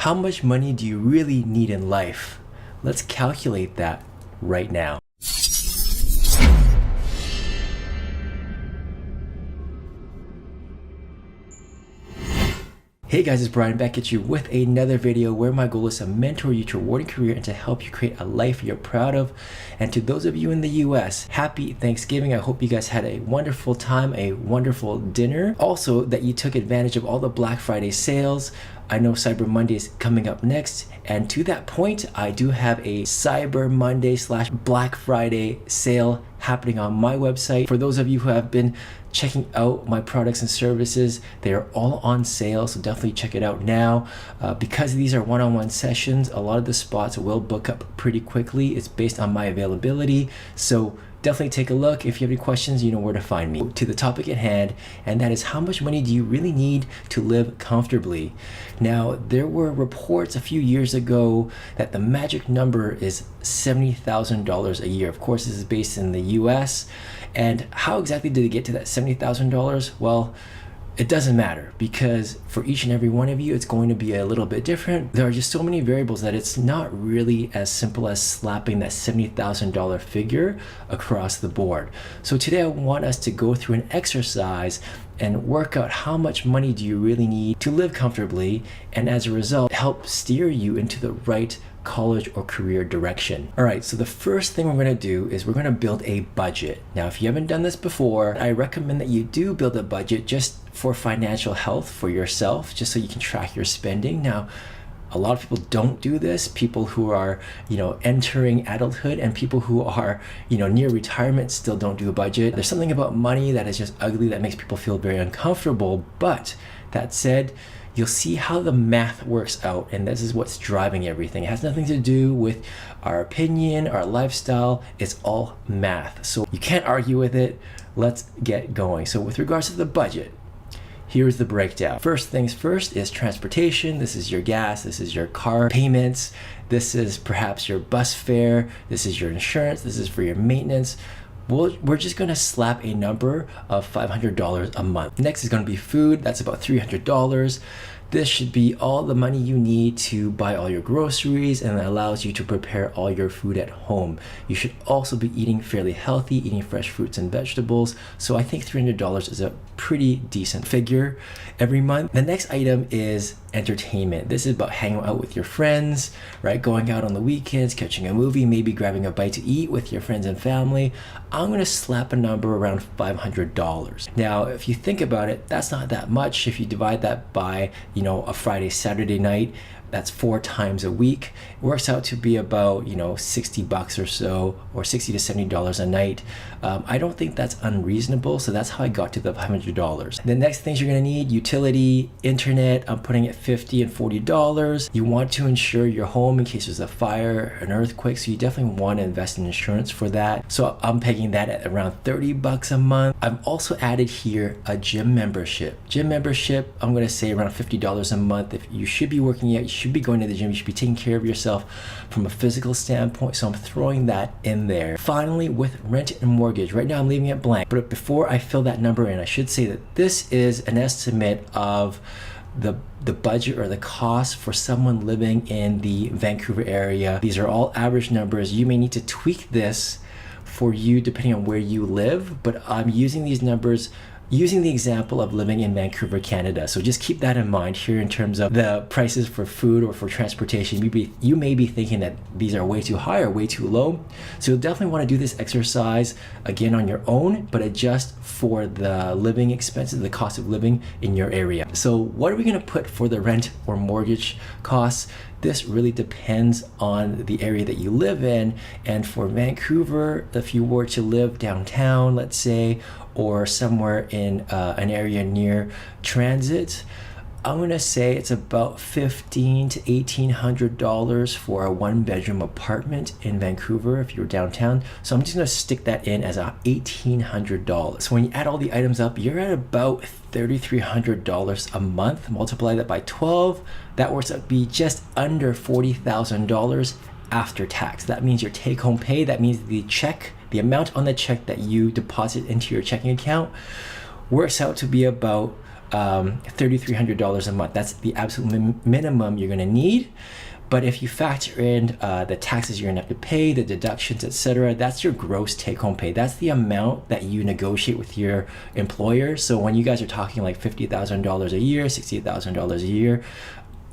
How much money do you really need in life? Let's calculate that right now. Hey guys, it's Brian back at you with another video where my goal is to mentor you to a rewarding career and to help you create a life you're proud of. And to those of you in the US, happy Thanksgiving. I hope you guys had a wonderful time, a wonderful dinner. Also, that you took advantage of all the Black Friday sales. I know Cyber Monday is coming up next, and to that point, I do have a Cyber Monday / Black Friday sale happening on my website. For those of you who have been checking out my products and services, they are all on sale, so definitely check it out now. Because these are one-on-one sessions, a lot of the spots will book up pretty quickly. It's based on my availability, so definitely take a look. If you have any questions, you know where to find me. To the topic at hand, and that is, how much money do you really need to live comfortably? Now, there were reports a few years ago that the magic number is $70,000 a year. Of course, this is based in the US. And how exactly did they get to that $70,000? Well, it doesn't matter, because for each and every one of you, it's going to be a little bit different. There are just so many variables that it's not really as simple as slapping that $70,000 figure across the board. So today I want us to go through an exercise and work out how much money do you really need to live comfortably, and as a result, help steer you into the right college or career direction. All right, so the first thing we're gonna do is we're gonna build a budget. Now, if you haven't done this before, I recommend that you do build a budget just for financial health for yourself, just so you can track your spending. Now, a lot of people don't do this. People who are, entering adulthood and people who are, near retirement still don't do a budget. There's something about money that is just ugly that makes people feel very uncomfortable. But that said, you'll see how the math works out, and this is what's driving everything. It has nothing to do with our opinion, our lifestyle. It's all math. So you can't argue with it. Let's get going. So with regards to the budget, here's the breakdown. First things first is transportation. This is your gas, this is your car payments, this is perhaps your bus fare, this is your insurance, this is for your maintenance. We're just gonna slap a number of $500 a month. Next is gonna be food. That's about $300. This should be all the money you need to buy all your groceries, and it allows you to prepare all your food at home. You should also be eating fairly healthy, eating fresh fruits and vegetables. So I think $300 is a pretty decent figure every month. The next item is entertainment. This is about hanging out with your friends, right? Going out on the weekends, catching a movie, maybe grabbing a bite to eat with your friends and family. I'm gonna slap a number around $500. Now, if you think about it, that's not that much. If you divide that by, a Friday, Saturday night, that's 4 times a week. It works out to be about, $60 or so, or $60 to $70 a night. I don't think that's unreasonable, so that's how I got to the $500. The next things you're gonna need: utility, internet. I'm putting it $50 and $40. You want to insure your home in case there's a fire, an earthquake, so you definitely want to invest in insurance for that. So I'm pegging that at around $30 a month. I've also added here a gym membership. Gym membership, I'm gonna say around $50 a month. If you should be working out, you should be going to the gym, you should be taking care of yourself from a physical standpoint, so I'm throwing that in there. Finally, with rent and mortgage, right now I'm leaving it blank, but before I fill that number in, I should say that this is an estimate of the budget or the cost for someone living in the Vancouver area. These are all average numbers. You may need to tweak this for you depending on where you live, but I'm using these numbers using the example of living in Vancouver, Canada. So just keep that in mind here in terms of the prices for food or for transportation. You may be thinking that these are way too high or way too low. So you'll definitely want to do this exercise again on your own, but adjust for the living expenses, the cost of living in your area. So what are we gonna put for the rent or mortgage costs? This really depends on the area that you live in. And for Vancouver, if you were to live downtown, let's say, or somewhere in an area near transit, I'm gonna say it's about $1,500 to $1,800 for a 1-bedroom apartment in Vancouver if you're downtown. So I'm just gonna stick that in as a $1,800. So when you add all the items up, you're at about $3,300 a month. Multiply that by 12, that works out to be just under $40,000 after tax. That means your take-home pay, that means the amount on the check that you deposit into your checking account works out to be about $3,300 a month. That's the absolute minimum you're gonna need. But if you factor in the taxes you're gonna have to pay, the deductions, etc., that's your gross take-home pay. That's the amount that you negotiate with your employer. So when you guys are talking like $50,000 a year, $60,000 a year,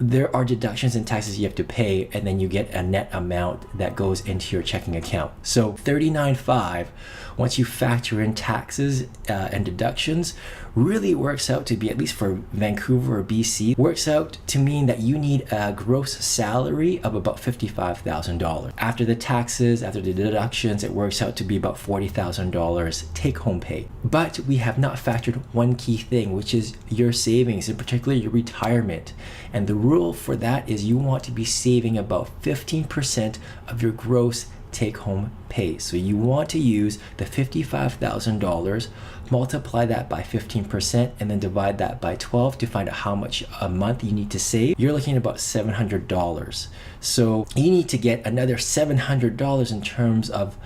there are deductions and taxes you have to pay, and then you get a net amount that goes into your checking account. So $39,500, once you factor in taxes and deductions, really works out to be, at least for Vancouver or BC, works out to mean that you need a gross salary of about $55,000. After the taxes, after the deductions, it works out to be about $40,000 take-home pay. But we have not factored one key thing, which is your savings, in particular your retirement. And the rule for that is you want to be saving about 15% of your gross take-home pay. So you want to use the $55,000, multiply that by 15%, and then divide that by 12 to find out how much a month you need to save. You're looking at about $700. So you need to get another $700 in terms of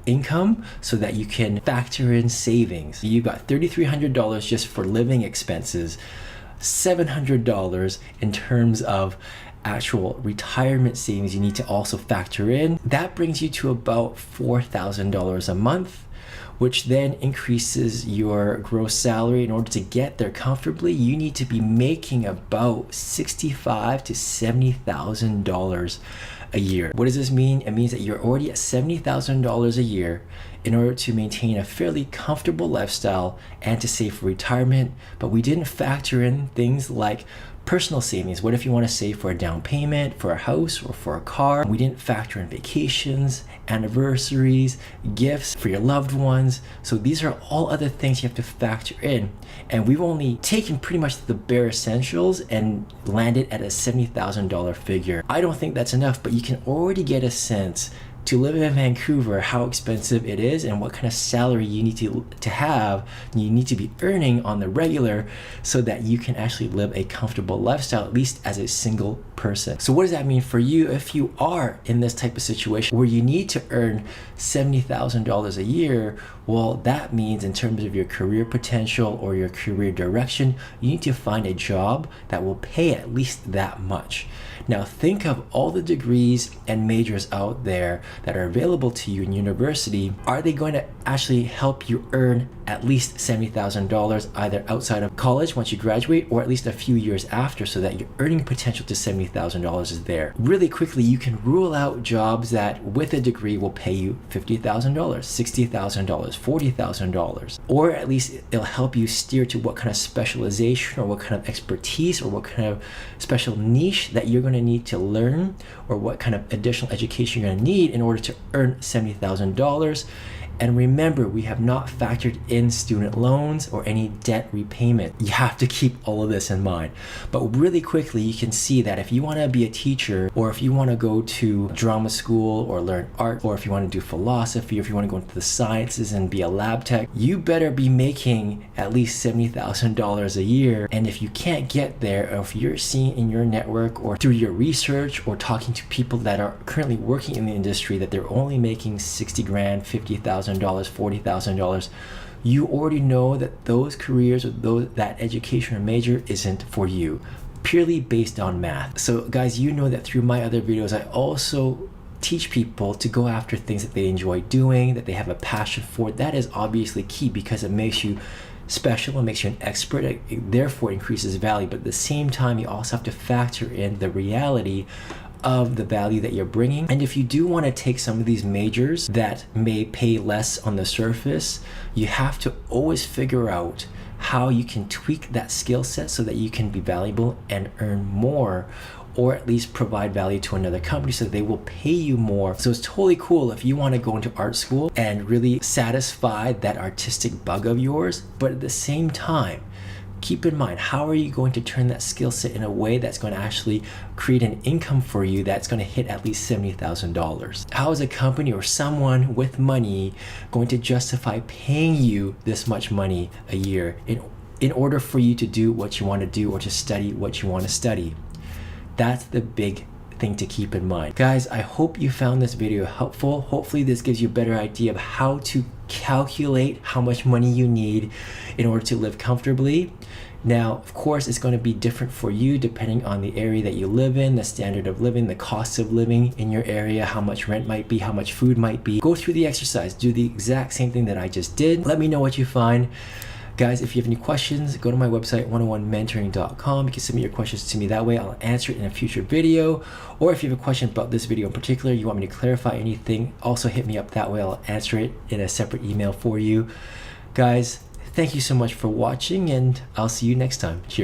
income so that you can factor in savings. You've got $3,300 just for living expenses, $700 in terms of actual retirement savings you need to also factor in. That brings you to about $4,000 a month, which then increases your gross salary. In order to get there comfortably, you need to be making about $65,000 to $70,000 a year. What does this mean? It means that you're already at $70,000 a year in order to maintain a fairly comfortable lifestyle and to save for retirement. But we didn't factor in things like personal savings. What if you want to save for a down payment, for a house, or for a car? We didn't factor in vacations, anniversaries, gifts for your loved ones. So these are all other things you have to factor in. And we've only taken pretty much the bare essentials and landed at a $70,000 figure. I don't think that's enough, but you can already get a sense to live in Vancouver, how expensive it is and what kind of salary you need to have, you need to be earning on the regular so that you can actually live a comfortable lifestyle, at least as a single person. So what does that mean for you if you are in this type of situation where you need to earn $70,000 a year? Well, that means in terms of your career potential or your career direction, you need to find a job that will pay at least that much. Now think of all the degrees and majors out there that are available to you in university. Are they going to actually help you earn at least $70,000 either outside of college once you graduate, or at least a few years after, so that your earning potential to $70,000 is there? Really quickly, you can rule out jobs that with a degree will pay you $50,000, $60,000, $40,000, or at least it'll help you steer to what kind of specialization or what kind of expertise or what kind of special niche that you're going to need to learn, or what kind of additional education you're going to need in order to earn $70,000. And remember, we have not factored in student loans or any debt repayment. You have to keep all of this in mind. But really quickly, you can see that if you want to be a teacher, or if you want to go to drama school or learn art, or if you want to do philosophy, or if you want to go into the sciences and be a lab tech, you better be making at least $70,000 a year. And if you can't get there, or if you're seeing in your network or through your research or talking to people that are currently working in the industry that they're only making $60,000, $50,000, $40,000, you already know that those careers or that education or major isn't for you, purely based on math. So guys, you know that through my other videos, I also teach people to go after things that they enjoy doing, that they have a passion for. That is obviously key because it makes you special, it makes you an expert, it therefore increases value. But at the same time, you also have to factor in the reality of the value that you're bringing. And if you do want to take some of these majors that may pay less on the surface, you have to always figure out how you can tweak that skill set so that you can be valuable and earn more, or at least provide value to another company so they will pay you more. So it's totally cool if you want to go into art school and really satisfy that artistic bug of yours, but at the same time, keep in mind, how are you going to turn that skill set in a way that's going to actually create an income for you that's going to hit at least $70,000? How is a company or someone with money going to justify paying you this much money a year in order for you to do what you want to do or to study what you want to study? That's the big thing to keep in mind. Guys, I hope you found this video helpful. Hopefully this gives you a better idea of how to calculate how much money you need in order to live comfortably. Now, of course, it's going to be different for you depending on the area that you live in, the standard of living, the cost of living in your area, how much rent might be, how much food might be. Go through the exercise, do the exact same thing that I just did. Let me know what you find. Guys, if you have any questions, go to my website, 101mentoring.com. You can submit your questions to me that way. I'll answer it in a future video. Or if you have a question about this video in particular, you want me to clarify anything, also hit me up that way. I'll answer it in a separate email for you. Guys, thank you so much for watching, and I'll see you next time. Cheers.